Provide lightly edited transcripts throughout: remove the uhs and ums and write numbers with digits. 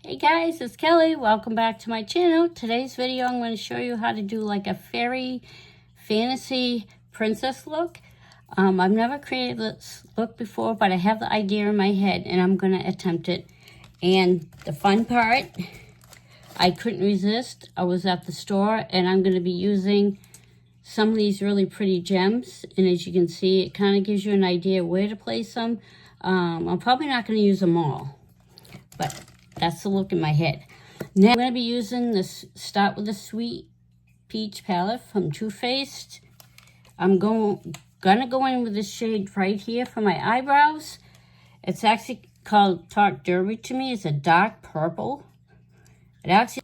Hey guys, it's Kelly. Welcome back to my channel. Today's video I'm going to show you how to do like a fairy fantasy princess look. I've never created this look before, but I have the idea in my head and I'm going to attempt it. And the fun part, I couldn't resist. I was at the store and I'm going to be using some of these really pretty gems. And as you can see, it kind of gives you an idea where to place them. I'm probably not going to use them all, but that's the look in my head. Now I'm going to be using this, start with the Sweet Peach palette from Too Faced. I'm gonna go in with this shade right here for my eyebrows. It's actually called Talk Derby to me. It's a dark purple. It actually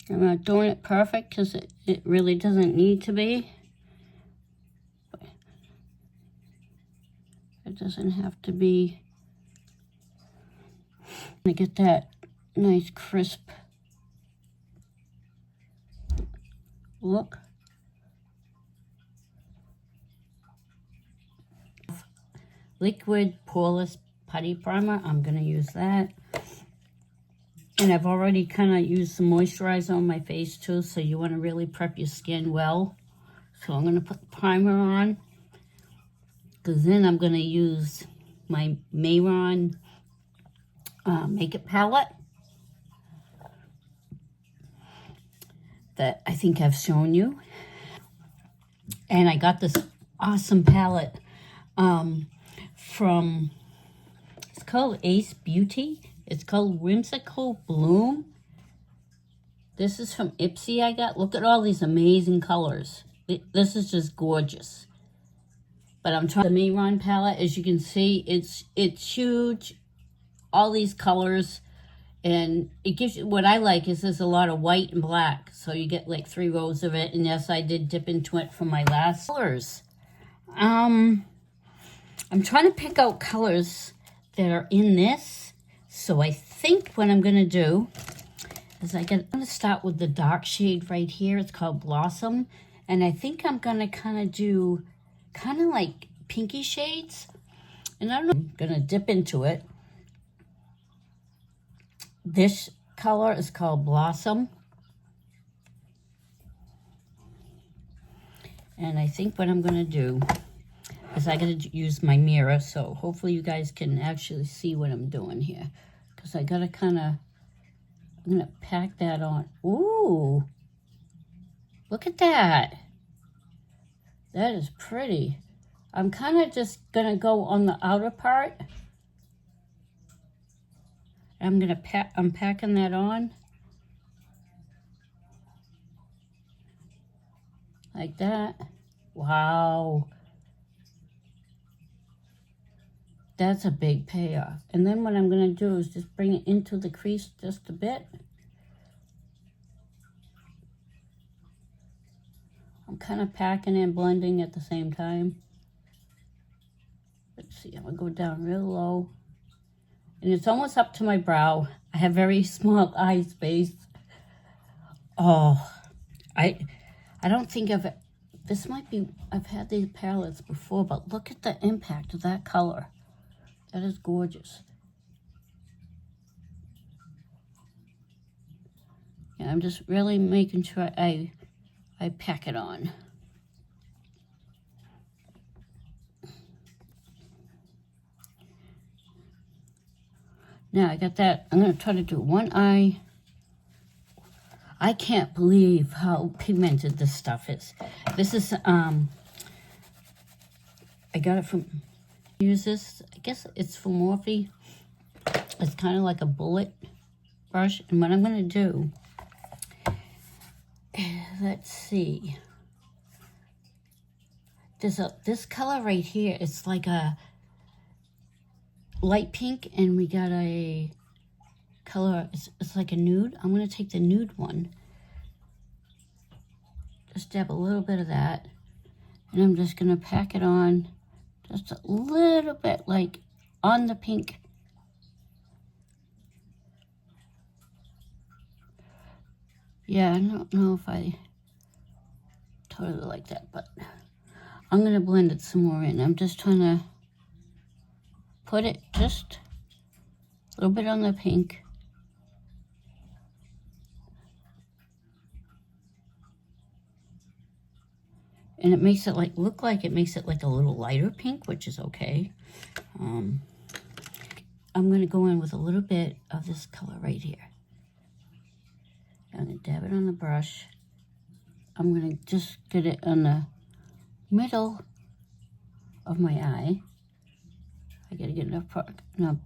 I'm not doing it perfect because it really doesn't need to be. It doesn't have to be. I get that nice crisp look. Liquid Poreless Putty Primer. I'm going to use that. And I've already kind of used some moisturizer on my face too, so you want to really prep your skin well. So I'm going to put the primer on, because then I'm going to use my Mayron makeup palette that I think I've shown you. And I got this awesome palette from, it's called Ace Beauty. It's called Whimsical Bloom. This is from Ipsy I got. Look at all these amazing colors. This is just gorgeous. But I'm trying the Mayron palette. As you can see, it's huge. All these colors. And it gives you, what I like is there's a lot of white and black. So you get like 3 rows of it. And yes, I did dip into it for my last colors. I'm trying to pick out colors that are in this. So I think what I'm going to do is I'm going to start with the dark shade right here. It's called Blossom. And I think I'm going to kind of do kind of like pinky shades. And I don't know, I'm going to dip into it. This color is called Blossom. And I think what I'm going to do is I'm going to use my mirror. So hopefully you guys can actually see what I'm doing here. Because I got to kind of, I'm going to pack that on. Ooh, look at that. That is pretty. I'm kind of just going to go on the outer part. I'm going to pack, I'm packing that on. Like that. Wow. That's a big payoff. And then what I'm going to do is just bring it into the crease just a bit. I'm kind of packing and blending at the same time. Let's see, I'm going to go down real low. And it's almost up to my brow. I have very small eye space. Oh, I don't think this might be, I've had these palettes before, but look at the impact of that color. That is gorgeous. Yeah, I'm just really making sure I pack it on. Now I got that. I'm going to try to do one eye. I can't believe how pigmented this stuff is. This is, I got it from, use this, I guess it's from Morphe. It's kind of like a bullet brush. And what I'm going to do, let's see. There's this color right here. It's like a light pink, and we got a color, it's like a nude. I'm going to take the nude one. Just dab a little bit of that. And I'm just going to pack it on just a little bit, like on the pink. Yeah, I don't know if I totally like that, but I'm going to blend it some more in. I'm just trying to put it just a little bit on the pink. And it makes it look like it makes it like a little lighter pink, which is okay. I'm going to go in with a little bit of this color right here. I'm going to dab it on the brush. I'm going to just get it on the middle of my eye. I got to get enough product. Now,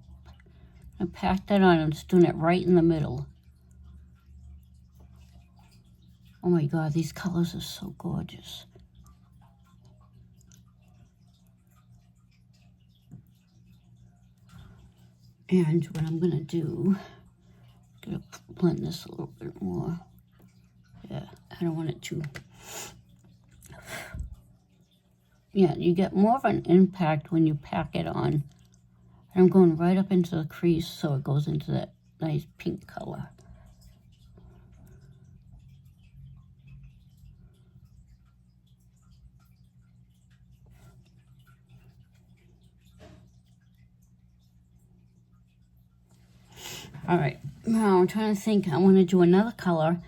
I'm going to pack that on. I'm just doing it right in the middle. Oh my God, these colors are so gorgeous. And what I'm going to do, I'm going to blend this a little bit more. Yeah, I don't want it to. Yeah, you get more of an impact when you pack it on. And I'm going right up into the crease so it goes into that nice pink color. All right, now I'm trying to think. I want to do another color,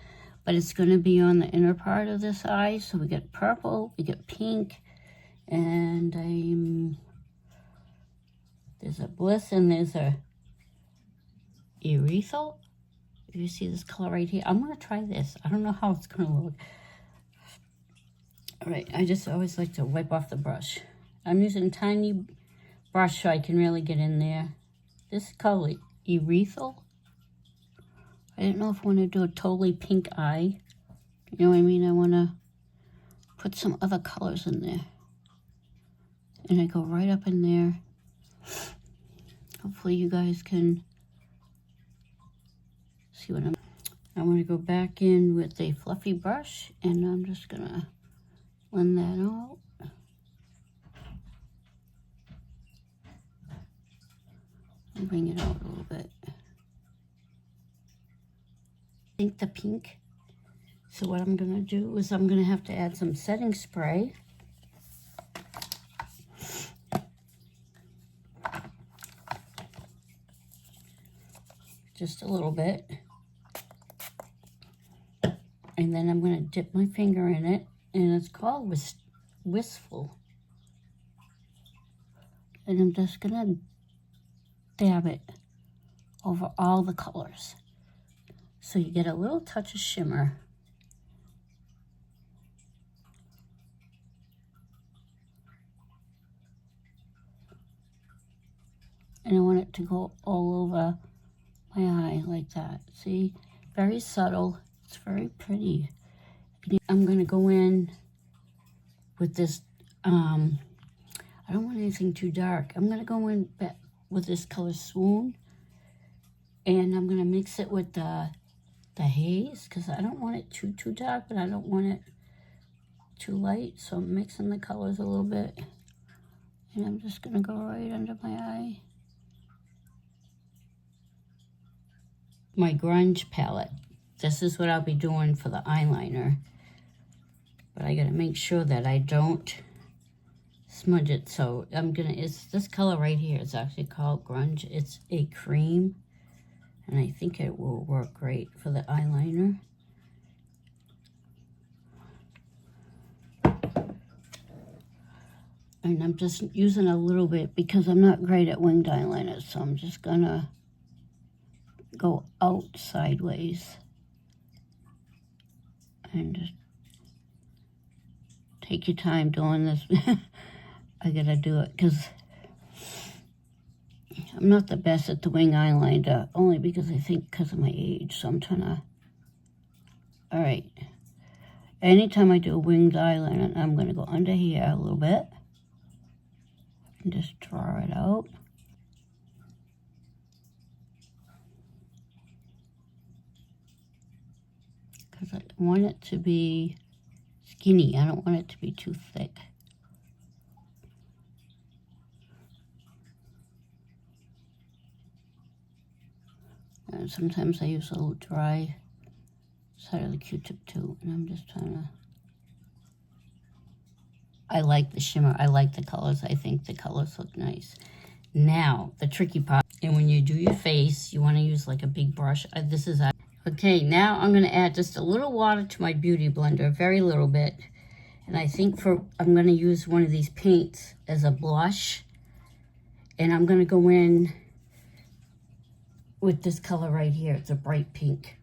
but it's going to be on the inner part of this eye. So we get purple, we get pink, and there's a Bliss and there's a Erythal. If you see this color right here, I'm going to try this. I don't know how it's going to look. All right, I just always like to wipe off the brush. I'm using a tiny brush so I can really get in there. This is called Erythal. I didn't know if I want to do a totally pink eye. You know what I mean? I want to put some other colors in there. And I go right up in there. Hopefully you guys can see what I want to go back in with a fluffy brush, and I'm just going to blend that out. And bring it out a little bit. I think the pink. So what I'm going to do is I'm going to have to add some setting spray. Just a little bit. And then I'm going to dip my finger in it, and it's called Wistful. And I'm just going to dab it over all the colors. So you get a little touch of shimmer. And I want it to go all over my eye like that. See? Very subtle. It's very pretty. I'm going to go in with this, I don't want anything too dark. I'm going to go in with this color Swoon. And I'm going to mix it with the haze, because I don't want it too dark, but I don't want it too light. So I'm mixing the colors a little bit. And I'm just going to go right under my eye. My Grunge palette. This is what I'll be doing for the eyeliner. But I got to make sure that I don't smudge it. So I'm going to, it's this color right here. It's actually called Grunge. It's a cream. And I think it will work great for the eyeliner. And I'm just using a little bit because I'm not great at winged eyeliners. So I'm just going to go out sideways. And just take your time doing this. I got to do it because I'm not the best at the wing eyeliner, only because I think because of my age. So I'm trying to, all right. Anytime I do a winged eyeliner, I'm going to go under here a little bit and just draw it out. because I want it to be skinny. I don't want it to be too thick. And sometimes I use a little dry side of the Q-tip too, and I'm just trying to... I like the shimmer. I like the colors. I think the colors look nice. Now, the tricky part. And when you do your face, you want to use like a big brush. This is... Okay, now I'm going to add just a little water to my Beauty Blender. Very little bit. And I think I'm going to use one of these paints as a blush. And I'm going to go in with this color right here. It's a bright pink.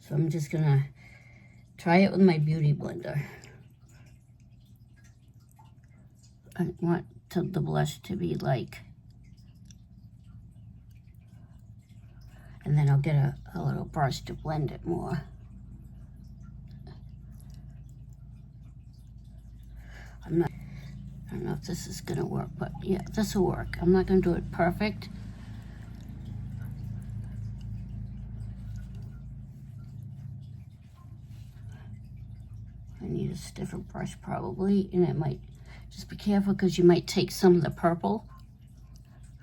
So I'm just going to try it with my Beauty Blender. I want the blush to be like... And then I'll get a little brush to blend it more. I don't know if this is gonna work, but yeah, this will work. I'm not gonna do it perfect. I need a stiffer brush probably, and it might, just be careful because you might take some of the purple.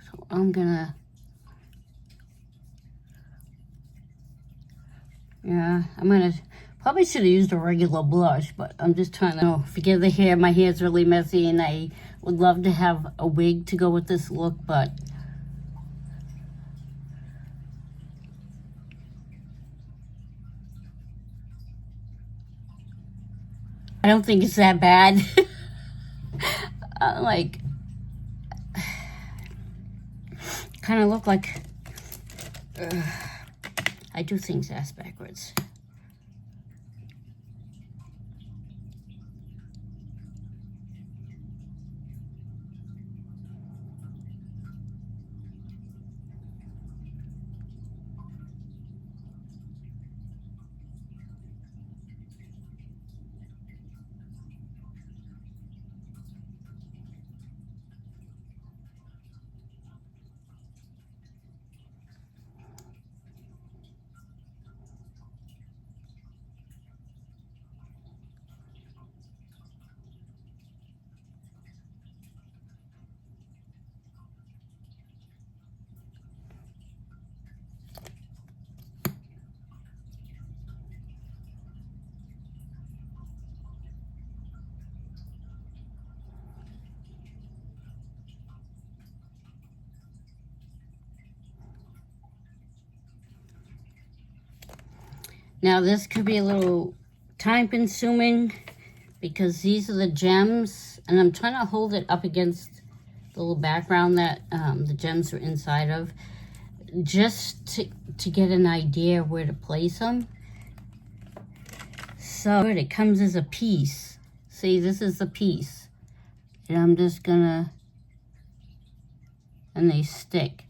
So I'm gonna, probably should have used a regular blush, but I'm just trying to, forgive the hair. My hair's really messy, and I would love to have a wig to go with this look, but I don't think it's that bad. Like, kind of look like, I do things ass backwards. Now this could be a little time consuming because these are the gems, and I'm trying to hold it up against the little background that the gems are inside of, just to get an idea where to place them. So it comes as a piece. See, this is the piece. And I'm just gonna, and they stick.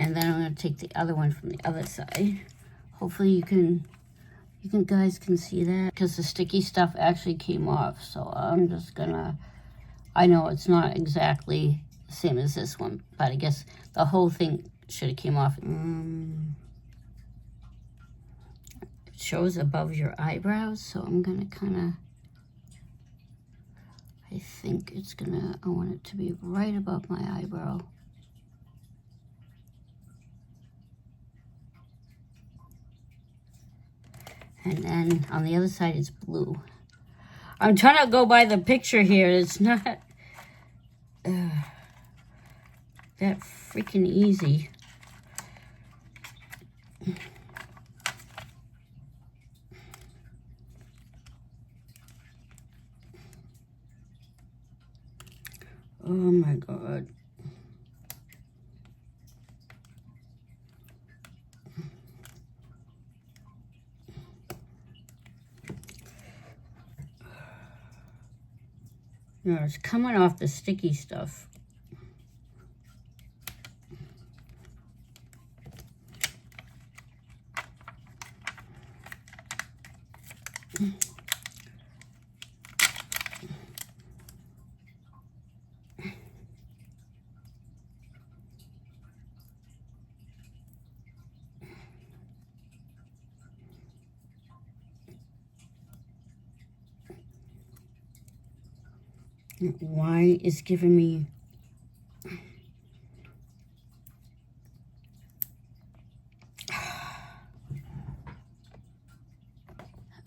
And then I'm gonna take the other one from the other side. Hopefully you guys can see that, because the sticky stuff actually came off. So I'm just gonna, I know it's not exactly the same as this one, but I guess the whole thing should have came off. It shows above your eyebrows, so I'm gonna kinda, I think it's gonna, I want it to be right above my eyebrow. And then on the other side it's blue. I'm trying to go by the picture here. It's not that freaking easy. Oh my God. No, it's coming off the sticky stuff. Why is giving me...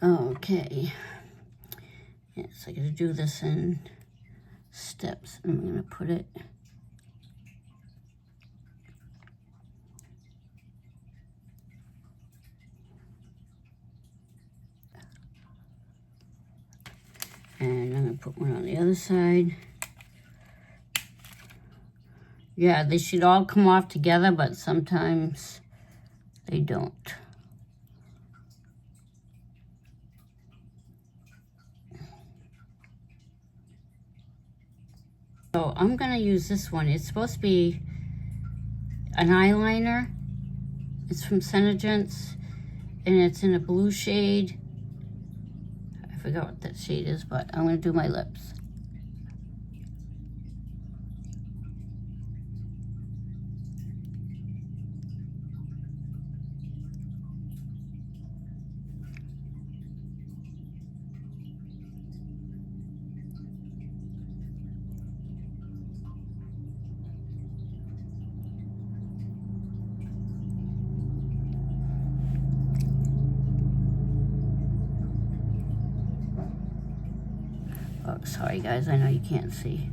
Okay. Yes, I gotta do this in steps. I'm gonna put it... And I'm gonna put one on the other side. Yeah, they should all come off together, but sometimes they don't. So I'm gonna use this one. It's supposed to be an eyeliner. It's from Senegence, and it's in a blue shade. I forgot what that shade is, but I'm gonna do my lips. Oh, sorry guys, I know you can't see.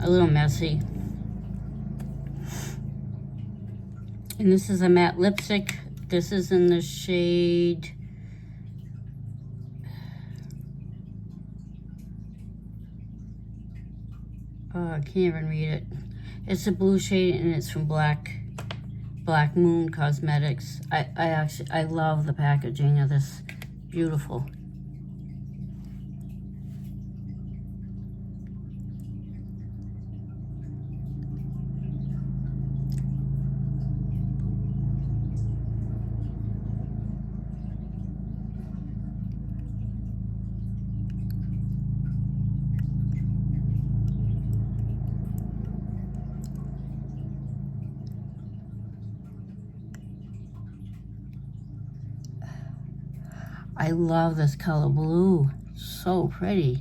A little messy. And this is a matte lipstick. This is in the shade... Oh, I can't even read it. It's a blue shade and it's from Black Moon Cosmetics. I love the packaging of this. Beautiful. I love this color blue. So pretty.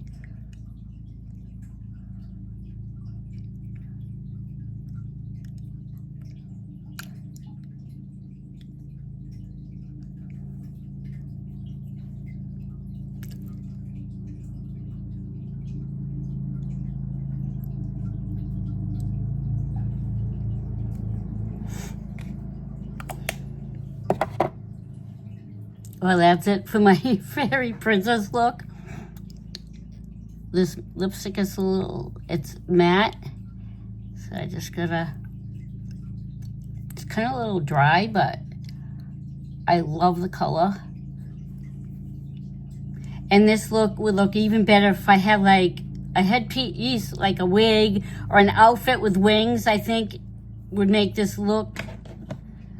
Well, that's it for my fairy princess look. This lipstick is it's matte. So I just gotta, it's kind of a little dry, but I love the color. And this look would look even better if I had like a headpiece, like a wig or an outfit with wings. I think would make this look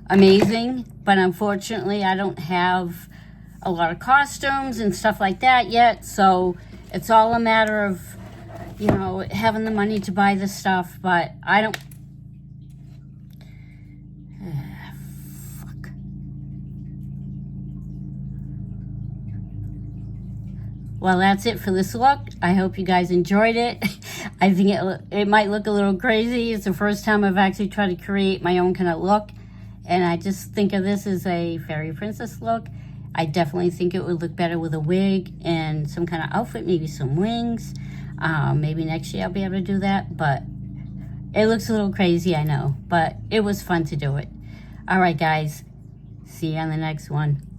amazing. But unfortunately, I don't have a lot of costumes and stuff like that yet. So it's all a matter of, you know, having the money to buy the stuff. But I don't... Fuck. Well, that's it for this look. I hope you guys enjoyed it. I think it might look a little crazy. It's the first time I've actually tried to create my own kind of look. And I just think of this as a fairy princess look. I definitely think it would look better with a wig and some kind of outfit, maybe some wings. Maybe next year I'll be able to do that. But it looks a little crazy, I know. But it was fun to do it. All right, guys. See you on the next one.